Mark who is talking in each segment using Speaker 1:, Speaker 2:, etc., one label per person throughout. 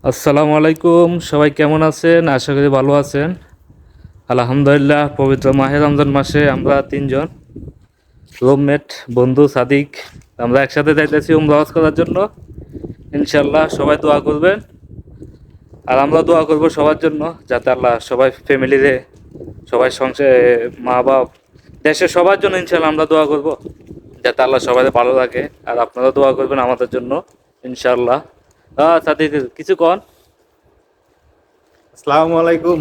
Speaker 1: আসসালামু আলাইকুম, সবাই কেমন আছেন? আশা করি ভালো আছেন। আলহামদুলিল্লাহ, পবিত্র মাহে রমজান মাসে আমরা তিনজন রুমমেট বন্ধু সাদিক আমরা একসাথে যাইতেছি উমরা হজ করার জন্য। ইনশাল্লাহ সবাই দোয়া করবেন, আর আমরা দোয়া করব সবার জন্য, যাতে আল্লাহ সবাই ফ্যামিলিতে সবাই সংসার মা বাপ দেশের সবার জন্য ইনশাল্লাহ আমরা দোয়া করব, যাতে আল্লাহ সবাই ভালো রাখে। আর আপনারা দোয়া করবেন আমাদের জন্য ইনশাল্লাহ। সাদিক, কিছু কন।
Speaker 2: আসসালামু আলাইকুম।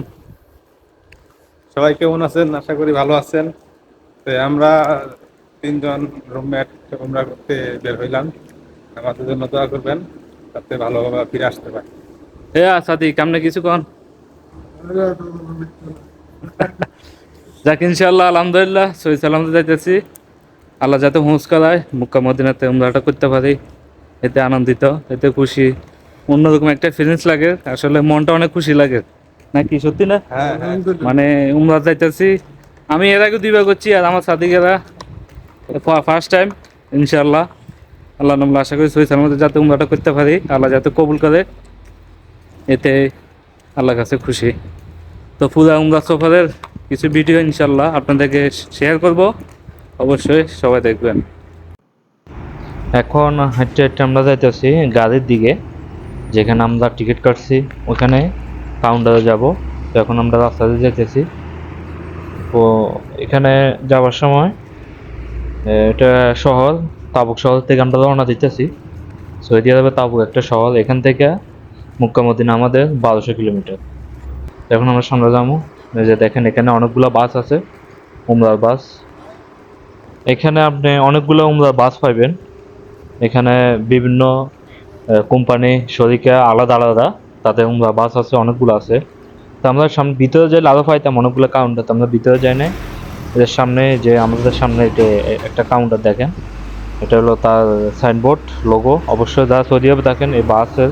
Speaker 2: সবাই কেমন আছেন? আশা করি ভালো আছেন। তো আমরা তিনজন রুমমেট উমরা করতে বের হইলাম। আমাদের জন্য দোয়া করবেন যাতে ভালোভাবে ফিরে আসতে পারি।
Speaker 1: সাদিক, আপনি কিছু কন। যাক, ইনশাআল্লাহ আলহামদুলিল্লাহ সহি সালামতে যাইতেছি। আল্লাহ যাতে হুঁস করায় মক্কা মদিনাতে উমরাটা করতে পারি, এতে আনন্দিত, এতে খুশি। অন্যরকম একটা ফিলিংস লাগে, আসলে মনটা অনেক খুশি লাগে, নাকি সত্যি না?
Speaker 2: হ্যাঁ, হ্যাঁ।
Speaker 1: মানে উমরা যাইতেছি, আমি এর আগে দুইবার করছি, আর আমার সাদিকেরা ফার্স্ট টাইম। ইনশাআল্লাহ আল্লাহ নামলা আশা করি সহি সালামতে যাতে উমরাটা করতে পারি, আল্লাহ যাতে কবুল করে, এতে আল্লাহর কাছে খুশি। তো পুরা উমরা সফরের কিছু ভিডিও ইনশাল্লাহ আপনাদেরকে শেয়ার করব, অবশ্যই সবাই দেখবেন। এখন হাঁটতে হাঁটতে আমরা যাইতেছি গাড়ির দিকে, যেখানে আমরা টিকিট কাটছি ওখানে কাউন্টারে যাব। তো এখন আমরা রাস্তা দিয়ে যাইতেছি। তো এখানে যাওয়ার সময় এটা শহর, তাবুক শহর থেকে আমরা রওনা দিতেছি। সৌদি আরবের তাবুক একটা শহর, এখান থেকে মক্কা মদিনা আমাদের 1200 কিলোমিটার। এখন আমরা সামনে যাবো। এই যে দেখেন, এখানে অনেকগুলো বাস আছে, উমরার বাস। এখানে আপনি অনেকগুলো উমরার বাস পাইবেন। এখানে বিভিন্ন কোম্পানি শরিকা আলাদা আলাদা, তাদের উমরা বাস আছে, অনেকগুলো আছে। তো আমরা সামনে ভিতরে যাই, আরো পাইতাম অনেকগুলো কাউন্টার, তো আমরা ভিতরে যাই না। এদের সামনে যে আমাদের সামনে এটা একটা কাউন্টার দেখেন, এটা হলো তার সাইনবোর্ড লোগো। অবশ্যই যারা সৌদি আরবে থাকেন এই বাসের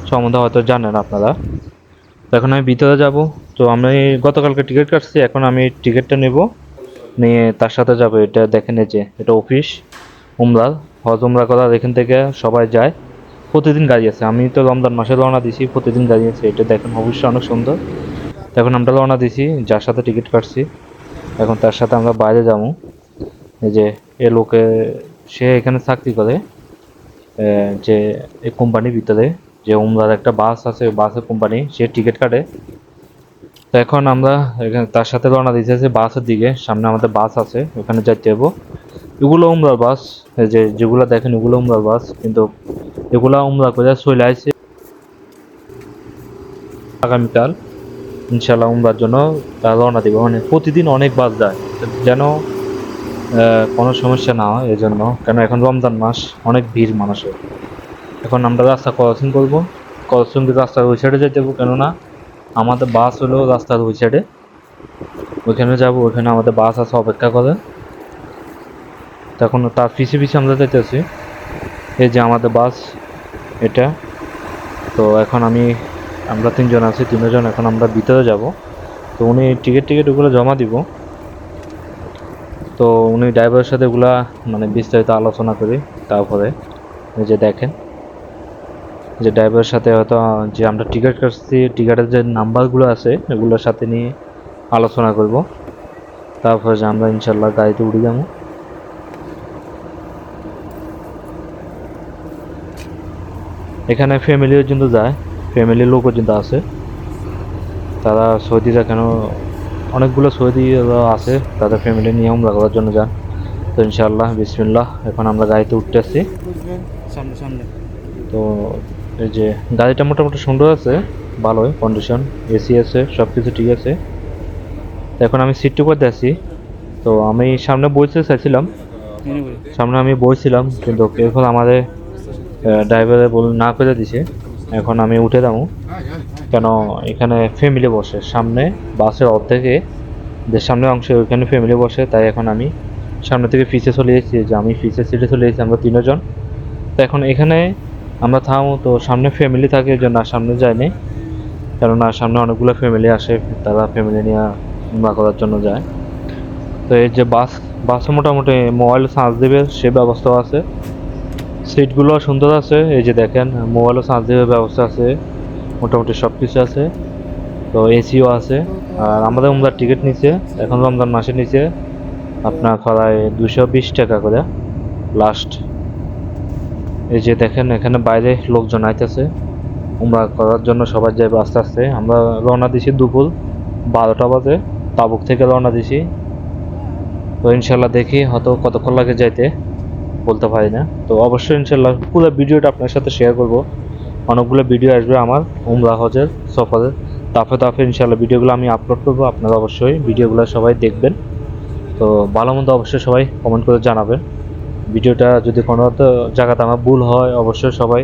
Speaker 1: সম্বন্ধে হয়তো জানেন আপনারা। তো এখন আমি ভিতরে যাব। তো আমি গতকালকে টিকিট কাটছি, এখন আমি টিকিটটা নেব, নিয়ে তার সাথে যাব। এটা দেখেন, এই যে এটা অফিস উমরার, হজ উমরা করার, এখান থেকে সবাই যায়। প্রতিদিন গাড়ি আছে, আমি তো রমজান মাসে রওনা দিছি, প্রতিদিন গাড়ি আছে। এটা দেখেন অবশ্যই অনেক সুন্দর। তো এখন আমরা রওনা দিছি, যার সাথে টিকিট কাটছি, এখন তার সাথে আমরা বাইরে যাবো। এই যে এ লোকে, সে এখানে চাকরি করে, যে এই কোম্পানির ভিতরে যে উমরার একটা বাস আছে, বাসের কোম্পানি, সে টিকিট কাটে। তো এখন আমরা এখানে তার সাথে রওনা দিতেছি বাসের দিকে। সামনে আমাদের বাস আছে, ওখানে যাইতে হবো। এগুলো উমরার বাস, এই যে যেগুলো দেখেন এগুলো উমরার বাস, কিন্তু এগুলা উমরা করে চলে আসছে। আগামীকাল ইনশাল্লাহ উমরার জন্য তারা রওনা দিব। মানে প্রতিদিন অনেক বাস যায়, যেন কোনো সমস্যা না হয় এজন্য, কেন এখন রমজান মাস, অনেক ভিড় মানুষের। এখন আমরা রাস্তা ক্রসিং করবো, ক্রসিং দিয়ে রাস্তার ওই সাইডে যেতে হবে, কেননা আমাদের বাস হলো রাস্তার ওই সাইডে, ওইখানে যাবো। ওইখানে আমাদের বাস আছে অপেক্ষা করে। তখন তার পিছিয়ে পিছিয়ে আমরা যেতেছি। এই যে আমাদের বাস এটা। তো এখন আমরা তিনজন আছি, তিনজন এখন আমরা ভিতরে যাব। তো উনি টিকিট ওগুলো জমা দিব। তো উনি ড্রাইভারের সাথে ওগুলা মানে বিস্তারিত আলোচনা করি। তারপরে এই যে দেখেন, যে ড্রাইভারের সাথে হয়তো যে আমরা টিকিট কাটছি, টিকিটের যে নাম্বারগুলো আছে এগুলোর সাথে নিয়ে আলোচনা করব। তারপরে যে আমরা ইনশাল্লাহ গাড়িতে উঠে যাবো। এখানে ফ্যামিলিও কিন্তু যায়, ফ্যামিলির লোকও কিন্তু আছে। তারা সৌদিরা কেন, অনেকগুলো সৌদি আছে, তাদের ফ্যামিলি নিয়ে উমরা করার জন্য যান। তো ইনশাআল্লাহ বিসমিল্লাহ, এখন আমরা গাড়িতে উঠতে আসছি। সামনে সামনে। তো এই যে গাড়িটা মোটামুটি সুন্দর আছে, ভালোই কন্ডিশন, এসি আছে, সব কিছু ঠিক আছে। তো এখন আমি সিট টুপাতে আছি। তো আমি সামনে বসতে চাইছিলাম, সামনে আমি বসছিলাম, কিন্তু এখন আমাদের ড্রাইভারে না করে দিছে। এখন আমি উঠে যাবো, কেন এখানে ফ্যামিলি বসে সামনে, বাসের অর্ধেকে যে সামনের অংশে ওইখানে ফ্যামিলি বসে। তাই এখন আমি সামনে থেকে পিছে চলে এসেছি, যে আমি পিছে সিটে চলে এসেছি, আমরা তিনজন। তো এখন এখানে আমরা থামো, তো সামনে ফ্যামিলি থাকে, যে না সামনে যায়নি, কেননা সামনে অনেকগুলো ফ্যামিলি আসে, তারা ফ্যামিলি নিয়ে উমরা করার জন্য যায়। তো এই যে বাসে মোটামুটি মোবাইল চার্জ দেবে সে ব্যবস্থাও আছে, সিটগুলো সুন্দর আছে। এই যে দেখেন মোবাইলও চার্জ দেওয়ার ব্যবস্থা আছে, মোটামুটি সব কিছু আছে। তো এসিও আছে। আর আমাদের উমরার টিকিট নিচে এখন রমজান মাসে নিচে আপনার প্রায় 220 টাকা করে লাস্ট। এই যে দেখেন এখানে বাইরে লোকজন আইতেছে উমরা করার জন্য, সবাই যাবে আস্তে আস্তে। আমরা রওনা দিছি দুপুর 12টা বাজে, তাবুক থেকে রওনা দিছি। তো ইনশাল্লাহ দেখি হয়তো কতক্ষণ লাগে যাইতে, বলতে পারি না। তো অবশ্যই ইনশাল্লাহ পুরো ভিডিওটা আপনার সাথে শেয়ার করব। অনেকগুলো ভিডিও আসবে আমার উমরা হজের সফরের, তারপরে তারপরে ইনশাল্লাহ ভিডিওগুলো আমি আপলোড করবো। আপনারা অবশ্যই ভিডিওগুলো সবাই দেখবেন। তো ভালো মন্দ অবশ্যই সবাই কমেন্ট করে জানাবেন। ভিডিওটা যদি কোনো তো জায়গাতে আমার ভুল হয় অবশ্যই সবাই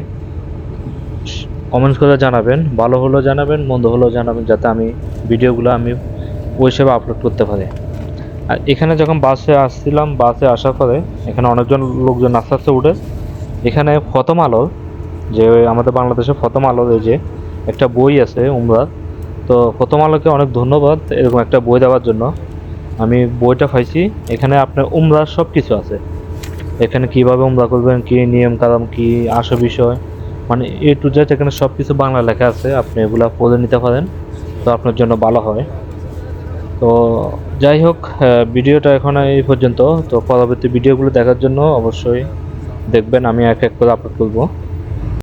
Speaker 1: কমেন্ট করে জানাবেন। ভালো হলেও জানাবেন, মন্দ হলেও জানাবেন, যাতে আমি ভিডিওগুলো আমি ওই হিসেবে আপলোড করতে পারি। আর এখানে যখন বাসে আসছিলাম, বাসে আসার পরে এখানে অনেকজন লোকজন আস্তে আস্তে উঠে এখানে প্রথম আলোর যে আমাদের বাংলাদেশের প্রথম আলোর এই যে একটা বই আছে উমরার। তো প্রথম আলোকে অনেক ধন্যবাদ এরকম একটা বই দেওয়ার জন্য। আমি বইটা পাইছি। এখানে আপনার উমরার সব কিছু আছে। এখানে কিভাবে উমরা করবেন, কি নিয়ম কানুন, কি আসল বিষয়, মানে এ টু জেড এখানে সব কিছু বাংলা লেখা আছে। আপনি এগুলা পড়ে নিতে পারেন, তো আপনার জন্য ভালো হয়। তো যাই হোক, ভিডিওটা এখন এই পর্যন্ত। তো পরবর্তী ভিডিওগুলো দেখার জন্য অবশ্যই দেখবেন, আমি এক এক করে আপলোড করবো।